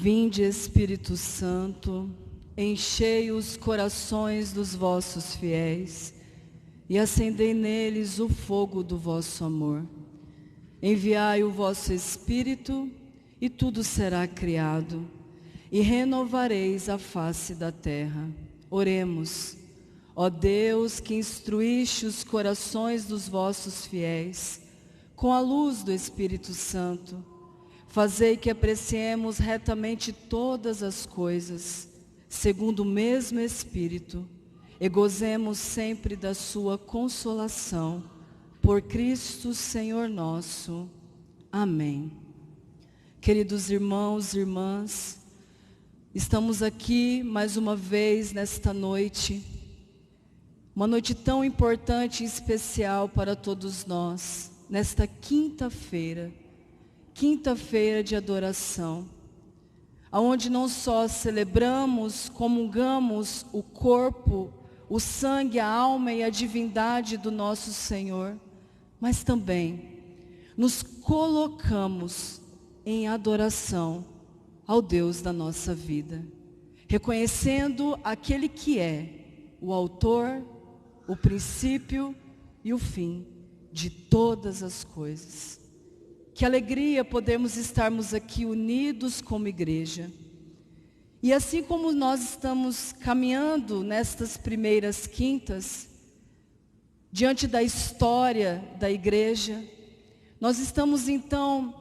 Vinde, Espírito Santo, enchei os corações dos vossos fiéis e acendei neles o fogo do vosso amor. Enviai o vosso Espírito e tudo será criado, e renovareis a face da terra. Oremos. Ó Deus, que instruíste os corações dos vossos fiéis com a luz do Espírito Santo, fazei que apreciemos retamente todas as coisas, segundo o mesmo Espírito, e gozemos sempre da sua consolação. Por Cristo Senhor nosso. Amém. Queridos irmãos e irmãs, estamos aqui mais uma vez nesta noite, uma noite tão importante e especial para todos nós, nesta quinta-feira de adoração, aonde não só celebramos, comungamos o corpo, o sangue, a alma e a divindade do nosso Senhor, mas também nos colocamos em adoração ao Deus da nossa vida, reconhecendo aquele que é o autor, o princípio e o fim de todas as coisas. Que alegria podemos estarmos aqui unidos como igreja. E assim como nós estamos caminhando nestas primeiras quintas, diante da história da igreja, nós estamos então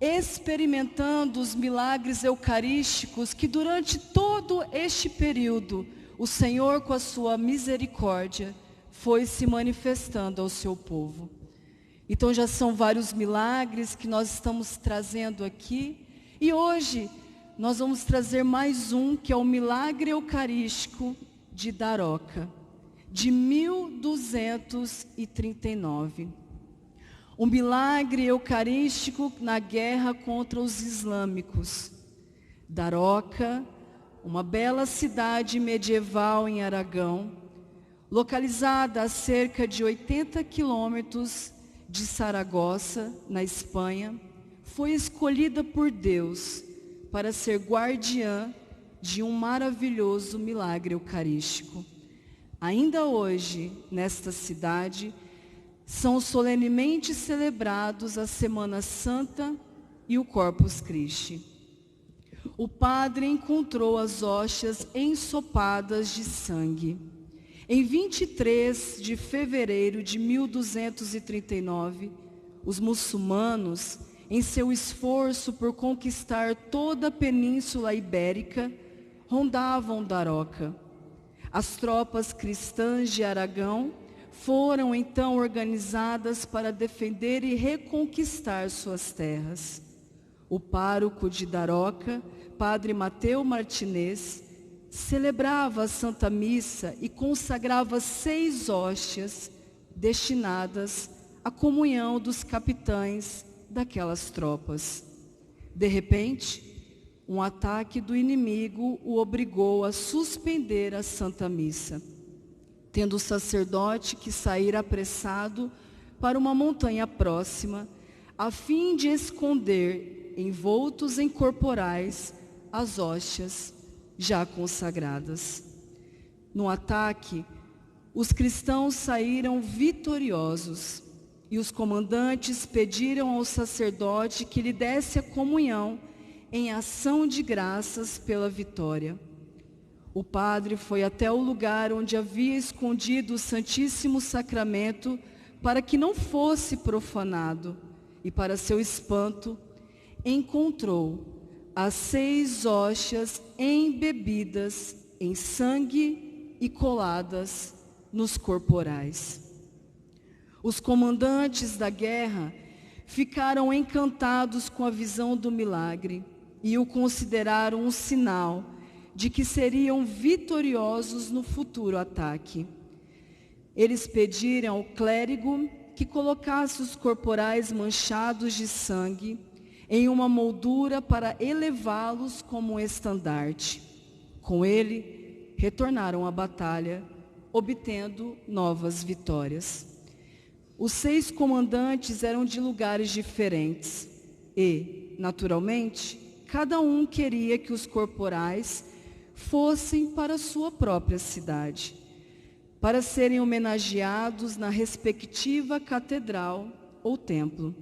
experimentando os milagres eucarísticos que durante todo este período o Senhor, com a sua misericórdia, foi se manifestando ao seu povo. Então já são vários milagres que nós estamos trazendo aqui, e hoje nós vamos trazer mais um, que é o milagre eucarístico de Daroca, de 1239. Um milagre eucarístico na guerra contra os islâmicos. Daroca, uma bela cidade medieval em Aragão, localizada a cerca de 80 quilômetros de Saragoça, na Espanha, foi escolhida por Deus para ser guardiã de um maravilhoso milagre eucarístico. Ainda hoje, nesta cidade, são solenemente celebrados a Semana Santa e o Corpus Christi. O padre encontrou as hóstias ensopadas de sangue. Em 23 de fevereiro de 1239, os muçulmanos, em seu esforço por conquistar toda a Península Ibérica, rondavam Daroca. As tropas cristãs de Aragão foram então organizadas para defender e reconquistar suas terras. O pároco de Daroca, Padre Mateu Martinez, celebrava a Santa Missa e consagrava 6 hóstias destinadas à comunhão dos capitães daquelas tropas. De repente, um ataque do inimigo o obrigou a suspender a Santa Missa, tendo o sacerdote que sair apressado para uma montanha próxima, a fim de esconder, envoltos em corporais, as hóstias já consagradas. No ataque, os cristãos saíram vitoriosos, e os comandantes pediram ao sacerdote que lhe desse a comunhão em ação de graças pela vitória. O padre foi até o lugar onde havia escondido o Santíssimo Sacramento para que não fosse profanado, e para seu espanto, encontrou as 6 hóstias embebidas em sangue e coladas nos corporais. Os comandantes da guerra ficaram encantados com a visão do milagre e o consideraram um sinal de que seriam vitoriosos no futuro ataque. Eles pediram ao clérigo que colocasse os corporais manchados de sangue em uma moldura para elevá-los como um estandarte. Com ele, retornaram à batalha, obtendo novas vitórias. Os 6 comandantes eram de lugares diferentes e, naturalmente, cada um queria que os corporais fossem para a sua própria cidade, para serem homenageados na respectiva catedral ou templo.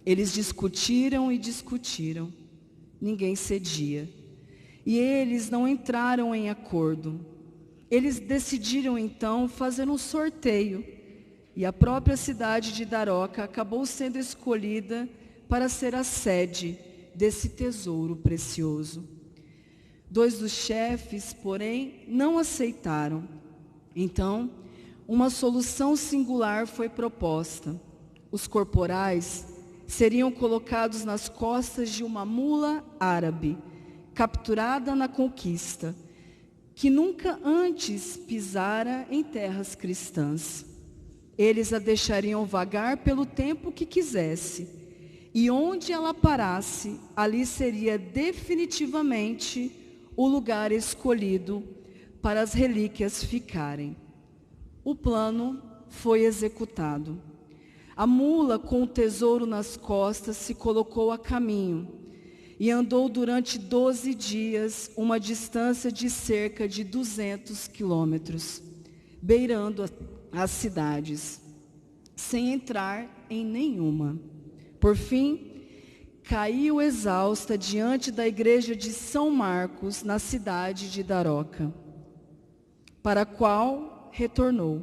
Eles discutiram e discutiram. Ninguém cedia. E eles não entraram em acordo. Eles decidiram então fazer um sorteio. E a própria cidade de Daroca acabou sendo escolhida para ser a sede desse tesouro precioso. 2 dos chefes, porém, não aceitaram. Então, uma solução singular foi proposta. Os corporais seriam colocados nas costas de uma mula árabe, capturada na conquista, que nunca antes pisara em terras cristãs. Eles a deixariam vagar pelo tempo que quisesse, e onde ela parasse, ali seria definitivamente o lugar escolhido para as relíquias ficarem. O plano foi executado. A mula, com o tesouro nas costas, se colocou a caminho e andou durante 12 dias, uma distância de cerca de 200 quilômetros, beirando as cidades, sem entrar em nenhuma. Por fim, caiu exausta diante da igreja de São Marcos, na cidade de Daroca, para a qual retornou.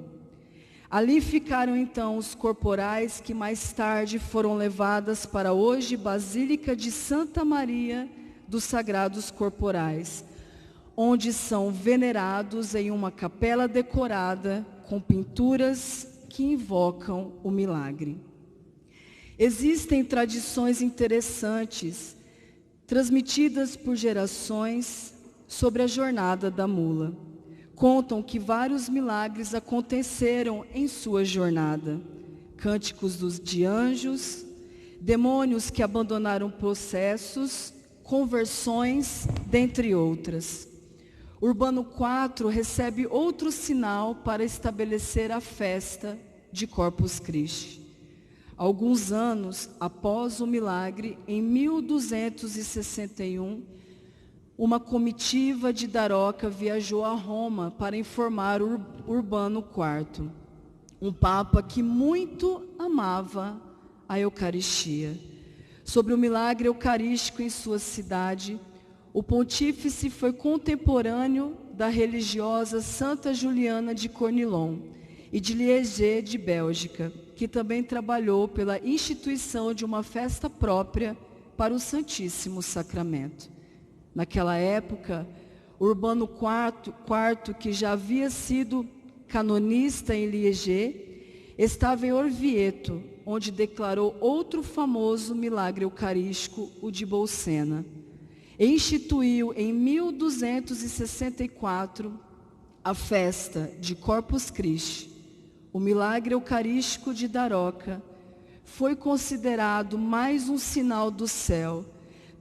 Ali ficaram então os corporais que mais tarde foram levadas para a hoje Basílica de Santa Maria dos Sagrados Corporais, onde são venerados em uma capela decorada com pinturas que invocam o milagre. Existem tradições interessantes, transmitidas por gerações, sobre a jornada da mula. Contam que vários milagres aconteceram em sua jornada. Cânticos de anjos, demônios que abandonaram processos, conversões, dentre outras. Urbano IV recebe outro sinal para estabelecer a festa de Corpus Christi. Alguns anos após o milagre, em 1261, uma comitiva de Daroca viajou a Roma para informar Urbano IV, um papa que muito amava a Eucaristia. Sobre o milagre eucarístico em sua cidade, o pontífice foi contemporâneo da religiosa Santa Juliana de Cornilon e de Liege, de Bélgica, que também trabalhou pela instituição de uma festa própria para o Santíssimo Sacramento. Naquela época, Urbano IV, que já havia sido canonista em Liege, estava em Orvieto, onde declarou outro famoso milagre eucarístico, o de Bolsena, e instituiu em 1264 a festa de Corpus Christi. O milagre eucarístico de Daroca foi considerado mais um sinal do céu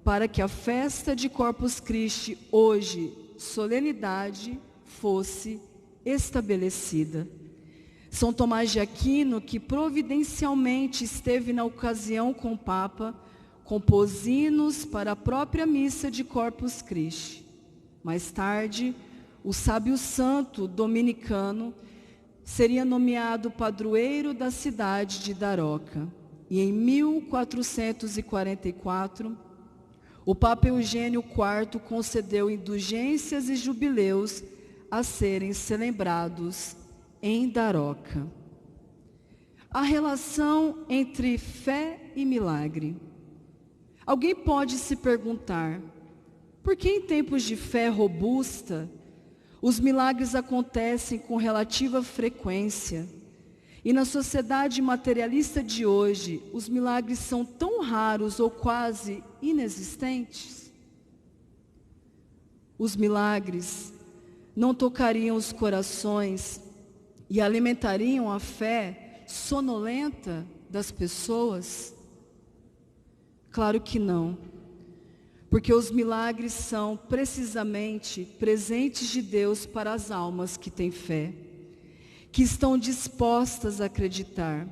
para que a festa de Corpus Christi, hoje solenidade, fosse estabelecida. São Tomás de Aquino, que providencialmente esteve na ocasião com o Papa, compôs hinos para a própria missa de Corpus Christi. Mais tarde, o sábio santo dominicano seria nomeado padroeiro da cidade de Daroca. E em 1444, o Papa Eugênio IV concedeu indulgências e jubileus a serem celebrados em Daroca. A relação entre fé e milagre. Alguém pode se perguntar, por que em tempos de fé robusta, os milagres acontecem com relativa frequência? E na sociedade materialista de hoje, os milagres são tão raros ou quase inexistentes? Os milagres não tocariam os corações e alimentariam a fé sonolenta das pessoas? Claro que não, porque os milagres são precisamente presentes de Deus para as almas que têm fé, que estão dispostas a acreditar.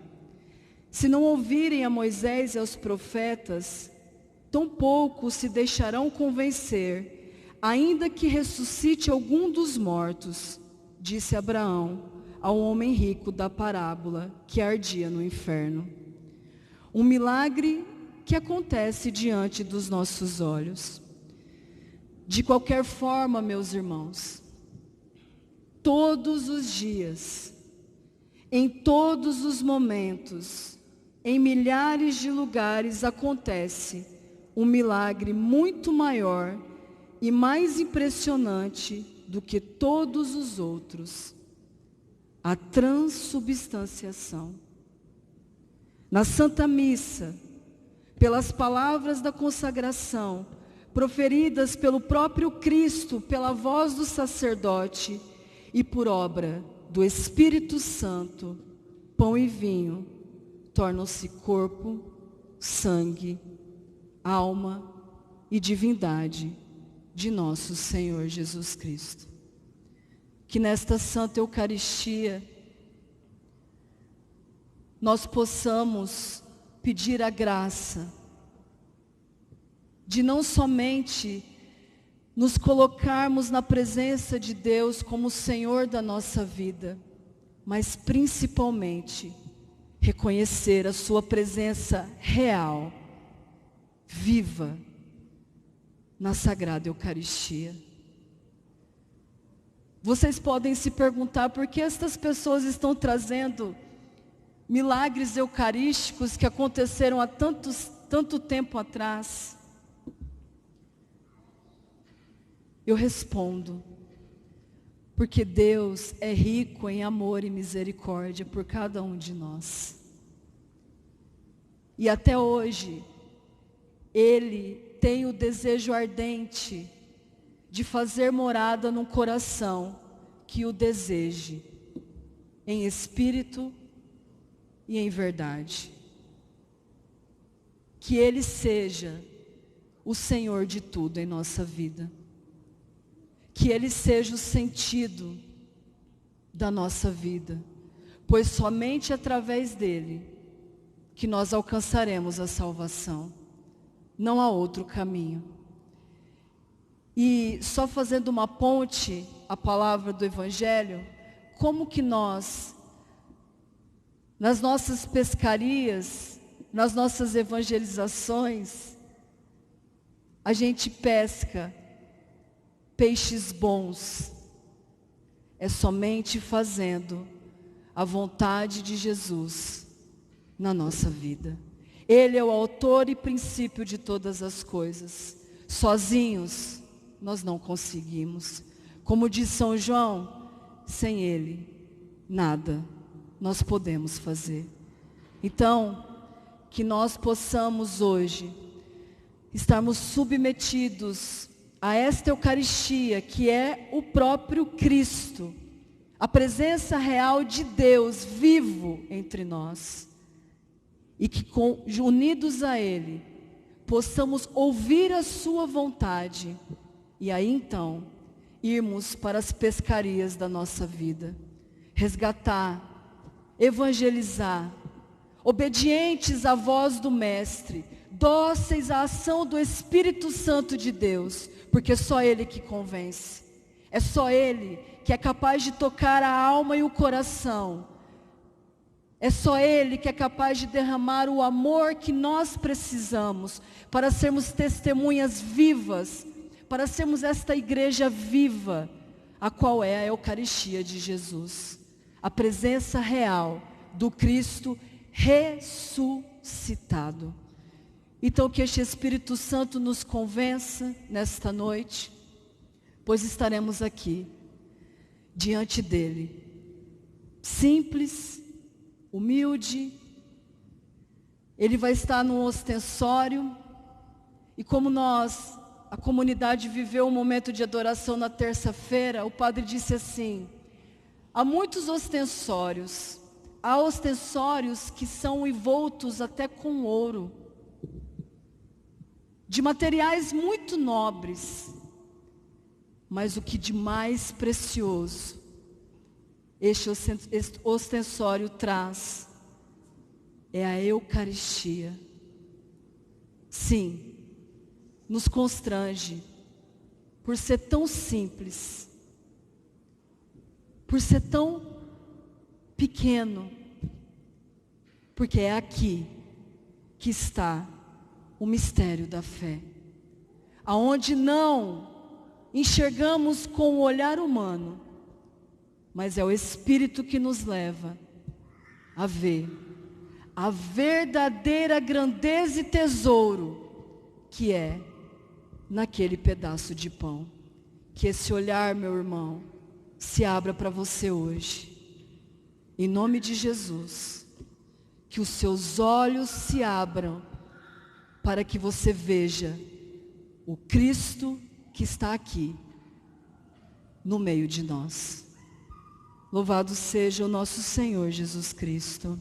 Se não ouvirem a Moisés e aos profetas, tampouco se deixarão convencer, ainda que ressuscite algum dos mortos, disse Abraão ao homem rico da parábola que ardia no inferno. Um milagre que acontece diante dos nossos olhos. De qualquer forma, meus irmãos, todos os dias, em todos os momentos, em milhares de lugares acontece um milagre muito maior e mais impressionante do que todos os outros: a transubstanciação. Na Santa Missa, pelas palavras da consagração, proferidas pelo próprio Cristo, pela voz do sacerdote e por obra do Espírito Santo, pão e vinho tornam-se corpo, sangue, alma e divindade de nosso Senhor Jesus Cristo. Que nesta Santa Eucaristia nós possamos pedir a graça de não somente nos colocarmos na presença de Deus como Senhor da nossa vida, mas principalmente reconhecer a sua presença real, viva, na Sagrada Eucaristia. Vocês podem se perguntar por que estas pessoas estão trazendo milagres eucarísticos que aconteceram há tanto tempo atrás. Eu respondo, porque Deus é rico em amor e misericórdia por cada um de nós. E até hoje, Ele tem o desejo ardente de fazer morada num coração que o deseje, em espírito e em verdade. Que Ele seja o Senhor de tudo em nossa vida. Que Ele seja o sentido da nossa vida, pois somente através dEle que nós alcançaremos a salvação. Não há outro caminho. E só fazendo uma ponte à palavra do Evangelho, como que nós, nas nossas pescarias, nas nossas evangelizações, a gente pesca peixes bons? É somente fazendo a vontade de Jesus na nossa vida. Ele é o autor e princípio de todas as coisas. Sozinhos nós não conseguimos. Como diz São João, sem Ele nada nós podemos fazer. Então, que nós possamos hoje estarmos submetidos a esta Eucaristia, que é o próprio Cristo, a presença real de Deus vivo entre nós, e que unidos a Ele, possamos ouvir a sua vontade, e aí então, irmos para as pescarias da nossa vida, resgatar, evangelizar, obedientes à voz do Mestre, dóceis à ação do Espírito Santo de Deus, porque só Ele que convence, é só Ele que é capaz de tocar a alma e o coração, é só Ele que é capaz de derramar o amor que nós precisamos para sermos testemunhas vivas, para sermos esta igreja viva, a qual é a Eucaristia de Jesus, a presença real do Cristo ressuscitado. Então que este Espírito Santo nos convença nesta noite, pois estaremos aqui, diante dEle, simples, humilde. Ele vai estar no ostensório, e como nós, a comunidade, viveu um momento de adoração na terça-feira, o padre disse assim: há muitos ostensórios, há ostensórios que são envoltos até com ouro, de materiais muito nobres, mas o que de mais precioso este ostensório traz é a Eucaristia. Sim, nos constrange por ser tão simples, por ser tão pequeno, porque é aqui que está o mistério da fé, aonde não enxergamos com o olhar humano, mas é o Espírito que nos leva a ver a verdadeira grandeza e tesouro que é naquele pedaço de pão. Que esse olhar, meu irmão, se abra para você hoje, em nome de Jesus. Que os seus olhos se abram para que você veja o Cristo que está aqui no meio de nós. Louvado seja o nosso Senhor Jesus Cristo.